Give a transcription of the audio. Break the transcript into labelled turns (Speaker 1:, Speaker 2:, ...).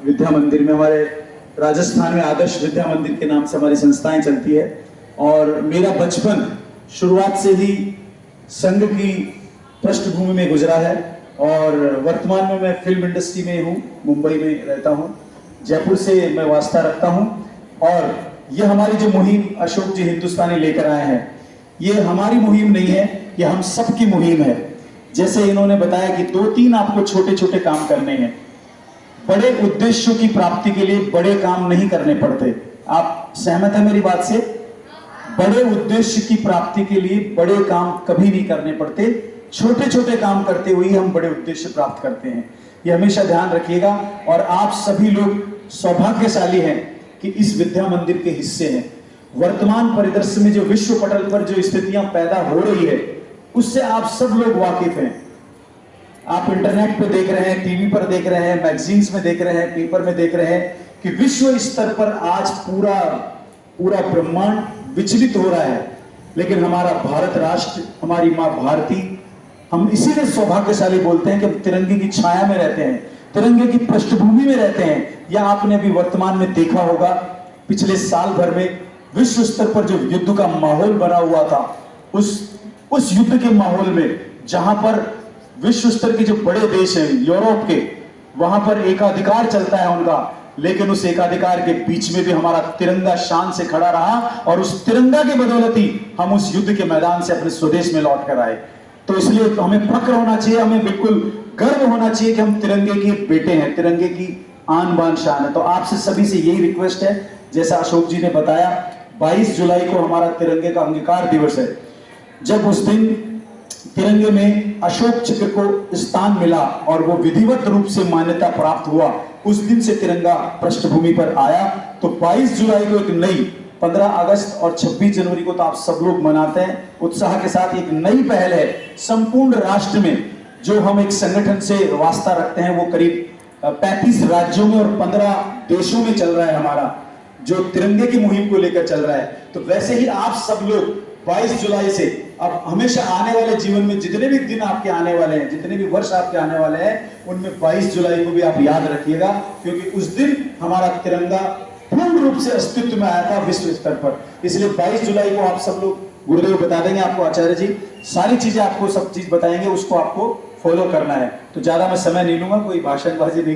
Speaker 1: विद्या मंदिर में, हमारे राजस्थान में आदर्श विद्या मंदिर के नाम से हमारी संस्थाएं चलती है। और मेरा बचपन शुरुआत से ही संघ की पृष्ठभूमि में गुजरा है और वर्तमान में मैं फिल्म इंडस्ट्री में हूँ, मुंबई में रहता हूँ, जयपुर से मैं वास्ता रखता हूँ। और ये हमारी जो मुहिम अशोक जी हिंदुस्तानी लेकर आए हैं, ये हमारी मुहिम नहीं है, ये हम सबकी मुहिम है। जैसे इन्होंने बताया कि 2-3 आपको छोटे छोटे काम करने हैं। बड़े उद्देश्यों की प्राप्ति के लिए बड़े काम नहीं करने पड़ते। आप सहमत हैं मेरी बात से? बड़े उद्देश्य की प्राप्ति के लिए बड़े काम कभी नहीं करने पड़ते, छोटे छोटे काम करते हुए हम बड़े उद्देश्य प्राप्त करते हैं। ये हमेशा ध्यान रखिएगा। और आप सभी लोग सौभाग्यशाली हैं कि इस विद्या मंदिर के हिस्से हैं। वर्तमान परिदृश्य में जो विश्व पटल पर जो स्थितियां पैदा हो रही है, उससे आप सब लोग वाकिफ हैं। आप इंटरनेट पे देख रहे हैं, टीवी पर देख रहे हैं, मैगजीन्स में देख रहे हैं, पेपर में देख रहे हैं कि विश्व स्तर पर आज पूरा ब्रह्मांड विचलित हो रहा है। लेकिन हमारा भारत राष्ट्र, हमारी मां भारती, हम इसीलिए सौभाग्यशाली बोलते हैं कि हम तिरंगे की छाया में रहते हैं, तिरंगे की पृष्ठभूमि में रहते हैं। या आपने अभी वर्तमान में देखा होगा, पिछले साल भर में विश्व स्तर पर जो युद्ध का माहौल बना हुआ था, उस युद्ध के माहौल में जहां पर विश्व स्तर के जो बड़े देश हैं यूरोप के, वहां पर एकाधिकार चलता है उनका, लेकिन उस एकाधिकार के बीच में भी हमारा तिरंगा शान से खड़ा रहा और उस तिरंगा की बदौलत ही हम उस युद्ध के मैदान से अपने स्वदेश में लौट कर आए। तो इसलिए तो हमें फक्र होना चाहिए, हमें बिल्कुल गर्व होना चाहिए कि हम तिरंगे के बेटे हैं, तिरंगे की आन बान शान है। तो आपसे सभी से यही रिक्वेस्ट है, जैसा अशोक जी ने बताया, 22 जुलाई को हमारा तिरंगे का अंगीकार दिवस है। जब उस दिन तिरंगे में अशोक चक्र को स्थान मिला और वो विधिवत रूप से मान्यता प्राप्त हुआ, उस दिन से तिरंगा पृष्ठभूमि पर आया। तो 22 जुलाई को एक नई, 15 अगस्त और 26 जनवरी को तो आप सब लोग मनाते हैं उत्साह के साथ। एक नई पहल है संपूर्ण राष्ट्र में, जो हम एक संगठन से वास्ता रखते हैं, वो करीब 35 राज्यों में और 15 देशों में चल रहा है हमारा, जो तिरंगे की मुहिम को लेकर चल रहा है। तो वैसे ही आप सब लोग 22 जुलाई से अब हमेशा आने वाले जीवन में जितने भी दिन आपके आने वाले हैं, जितने भी वर्ष आपके आने वाले हैं, उनमें 22 जुलाई को भी आप याद रखिएगा, क्योंकि उस दिन हमारा तिरंगा पूर्ण रूप से अस्तित्व में आया था विश्व स्तर पर। इसलिए 22 जुलाई को आप सब लोग, गुरुदेव बता देंगे आपको, आचार्य जी सारी चीजें आपको सब चीज बताएंगे, उसको आपको फॉलो करना है। तो ज्यादा मैं समय नहीं लूंगा, कोई भाषणबाजी नहीं